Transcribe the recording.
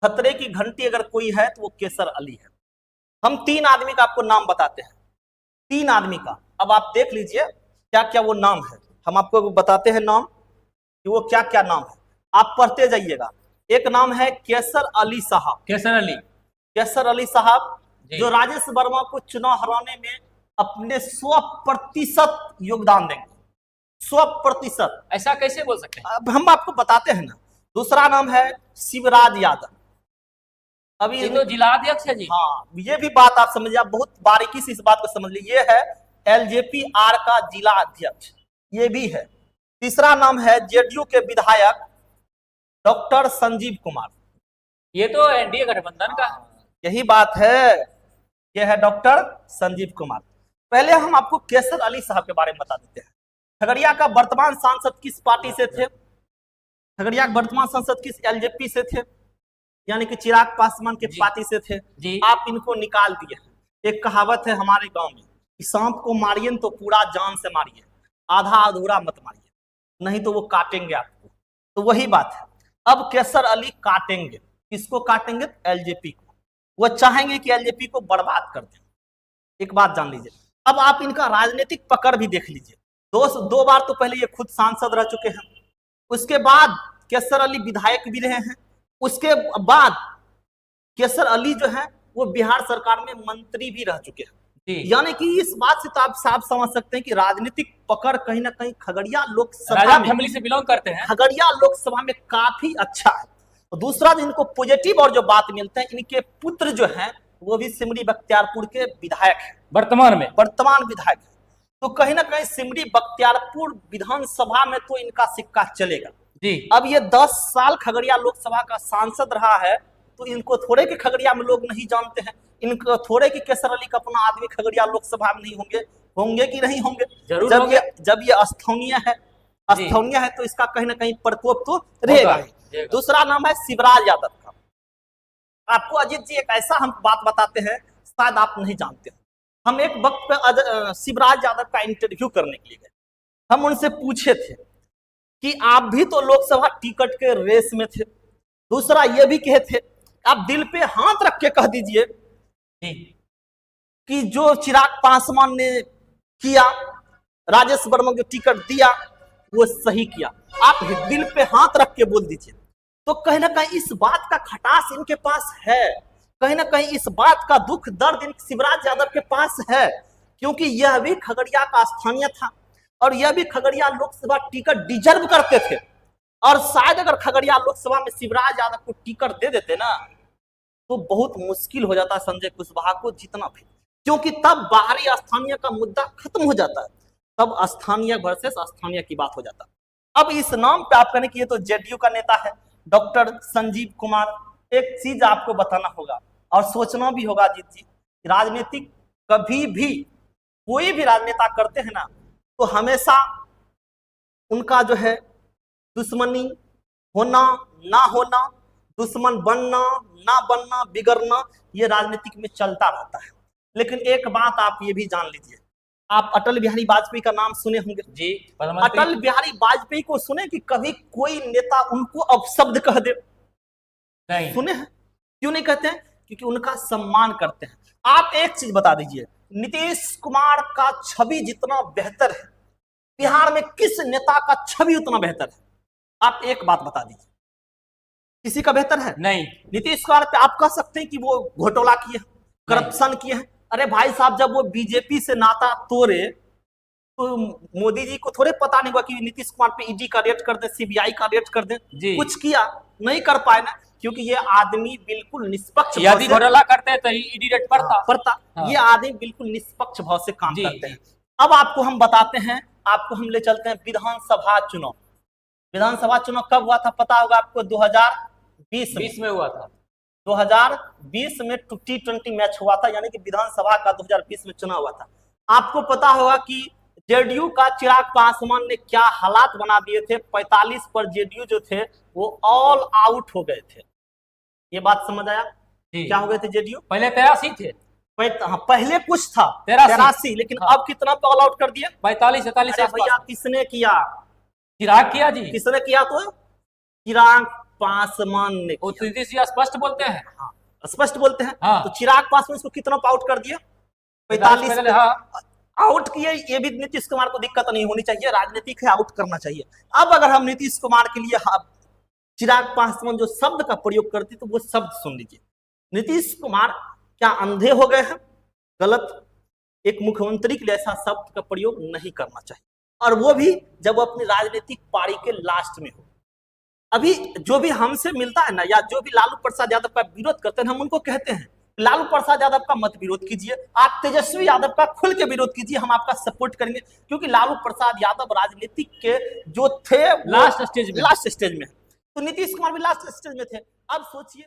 खतरे की घंटी अगर कोई है तो वो केसर अली है। हम 3 आदमी का आपको नाम बताते हैं, 3 आदमी का। अब आप देख लीजिए क्या क्या वो नाम है, हम आपको बताते हैं नाम कि वो क्या क्या नाम है, आप पढ़ते जाइएगा। एक नाम है केसर अली साहब। केसर अली, केसर अली साहब जो राजेश वर्मा को चुनाव हराने में अपने 100% योगदान देंगे, 100%। ऐसा कैसे बोल सकते हैं? अब हम आपको बताते हैं ना। दूसरा नाम है शिवराज यादव। अभी ये तो जिला अध्यक्ष है जी। हाँ, ये भी बात आप समझिए, आप बहुत बारीकी से इस बात को समझ लीजिए। ये है एलजेपी आर का जिला अध्यक्ष, ये भी है। तीसरा नाम है जेडीयू के विधायक डॉक्टर संजीव कुमार। ये तो एनडीए गठबंधन का है। यही बात है, यह है डॉक्टर संजीव कुमार। पहले हम आपको केसर अली साहब के बारे में बता देते हैं। खगड़िया का वर्तमान सांसद किस पार्टी से थे? खगड़िया के वर्तमान सांसद किस एलजेपी से थे, यानी कि चिराग पासवान के पार्टी से थे जी। आप इनको निकाल दिए हैं। एक कहावत है हमारे गांव में कि सांप को मारिए तो पूरा जान से मारिए, आधा अधूरा मत मारिए, नहीं तो वो काटेंगे आपको। तो वही बात है, अब केसर अली काटेंगे। किसको काटेंगे? एलजेपी को। वो चाहेंगे कि एलजेपी को बर्बाद कर दें। एक बात जान लीजिए, अब आप इनका राजनीतिक पकड़ भी देख लीजिए। दो बार तो पहले ये खुद सांसद रह चुके हैं, उसके बाद केसर अली विधायक भी रहे हैं, उसके बाद केसर अली जो है वो बिहार सरकार में मंत्री भी रह चुके हैं। यानी कि इस बात से तो आप साफ समझ सकते हैं कि राजनीतिक पकड़ कहीं ना कहीं खगड़िया लोकसभा में, फैमिली से बिलोंग करते हैं, खगड़िया लोकसभा में काफी अच्छा है। तो दूसरा जो इनको पॉजिटिव और जो बात मिलते हैं, इनके पुत्र जो हैं वो भी सिमरी बख्तियारपुर के विधायक है, वर्तमान विधायक है। तो कहीं ना कहीं सिमरी बख्तियारपुर विधानसभा में तो इनका सिक्का चलेगा जी। अब ये 10 साल खगड़िया लोकसभा का सांसद रहा है, तो इनको थोड़े के खगड़िया में लोग नहीं जानते हैं, इनको थोड़े की केसर अली का अपना आदमी खगड़िया लोकसभा में नहीं होंगे कि नहीं होंगे? जब ये स्थानीय है तो इसका कहीं ना कहीं प्रकोप तो रहेगा। दूसरा नाम है शिवराज यादव का। आपको अजीत जी एक ऐसा हम बात बताते हैं, शायद आप नहीं जानते हो। हम एक वक्त पे शिवराज यादव का इंटरव्यू करने के लिए गए। हम उनसे पूछे थे कि आप भी तो लोकसभा टिकट के रेस में थे। दूसरा ये भी कहे थे, आप दिल पे हाथ रख के कह दीजिए कि जो चिराग पासवान ने किया, राजेश वर्मा को टिकट दिया, वो सही किया। आप दिल पे हाथ रख के बोल दीजिए। तो कहीं ना कहीं इस बात का खटास इनके पास है, कहीं ना कहीं इस बात का दुख दर्द शिवराज यादव के पास है, क्योंकि यह भी खगड़िया का स्थानीय था और यह भी खगड़िया लोकसभा टिकट डिजर्व करते थे। और शायद अगर खगड़िया लोकसभा में शिवराज यादव को टिकट दे देते ना, तो बहुत मुश्किल हो जाता संजय कुशवाहा को जीतना भी, क्योंकि तब बाहरी स्थानीय का मुद्दा खत्म हो जाता है, तब स्थानीय वर्सेस स्थानीय की बात हो जाता। अब इस नाम पे आप कहने की ये तो जेडीयू का नेता है डॉक्टर संजीव कुमार। एक चीज आपको बताना होगा और सोचना भी होगा अजीत जी, राजनीतिक कभी भी कोई भी राजनेता करते हैं ना, तो हमेशा उनका जो है दुश्मनी होना ना होना, दुश्मन बनना ना बनना, बिगड़ना, ये राजनीतिक में चलता रहता है। लेकिन एक बात आप ये भी जान लीजिए, आप अटल बिहारी वाजपेयी का नाम सुने होंगे जी। अटल बिहारी वाजपेयी को सुने कि कभी कोई नेता उनको अपशब्द कह दे? नहीं सुने हैं? क्यों नहीं कहते हैं? क्योंकि उनका सम्मान करते हैं। आप एक चीज बता दीजिए, नीतीश कुमार का छवि जितना बेहतर है, बिहार में किस नेता का छवि उतना बेहतर है? आप एक बात बता दीजिए, किसी का बेहतर है? नहीं। नीतीश कुमार पे आप कह सकते हैं कि वो घोटाला किए, करप्शन किए हैं। अरे भाई साहब, जब वो बीजेपी से नाता तोड़े तो मोदी जी को थोड़े पता नहीं हुआ कि नीतीश कुमार पे ईडी का रेड कर दे, सीबीआई का रेड कर दे? कुछ किया नहीं, कर पाए ना, क्योंकि ये आदमी बिल्कुल निष्पक्ष, यदि घोटाला करते हैं तो ईडी रेड पड़ता। ये आदमी बिल्कुल निष्पक्ष भाव से काम करते हैं। अब आपको हम बताते हैं, आपको हम ले चलते हैं विधानसभा चुनाव। विधानसभा चुनाव कब हुआ था पता होगा आपको? 2020 में हुआ था। 2020 में T20 मैच हुआ था, यानी कि विधानसभा का 2020 में चुनाव हुआ था। आपको पता होगा कि जेडीयू का चिराग पासवान ने क्या हालात बना दिए थे। 45 पर जेडीयू जो थे वो ऑल आउट हो गए थे। ये बात समझ आया? क्या हो गए थे जेडीयू? पहले 83 थे। पहले कुछ था 83, लेकिन अब कितना पे ऑल आउट कर दिया? 45-46। भैया किसने किया? चिराग किया जी। किसने किया? तो चिराग पासवान ने वो किया। नीतीश जी स्पष्ट बोलते हैं। हाँ, स्पष्ट बोलते हैं। हाँ। तो चिराग पासवान इसको कितना पे आउट कर दिया? 45 पे हाँ। आउट किए। ये भी नीतीश कुमार को दिक्कत नहीं होनी चाहिए, राजनीतिक है, आउट करना चाहिए। अब अगर हम नीतीश कुमार के लिए चिराग पासवान जो शब्द का प्रयोग करते तो वो शब्द सुन लीजिए। नीतीश कुमार क्या अंधे हो गए हैं? गलत। एक मुख्यमंत्री के लिए ऐसा शब्द का प्रयोग नहीं करना चाहिए, और वो भी जब अपनी राजनीतिक पारी के लास्ट में हो। अभी जो भी हमसे मिलता है ना, या जो भी लालू प्रसाद यादव का विरोध करते हैं, हम उनको कहते हैं लालू प्रसाद यादव का मत विरोध कीजिए, आप तेजस्वी यादव का खुल के विरोध कीजिए, हम आपका सपोर्ट करेंगे। क्योंकि लालू प्रसाद यादव राजनीतिक के जो थे लास्ट स्टेज में है, तो नीतीश कुमार भी लास्ट स्टेज में थे। अब सोचिए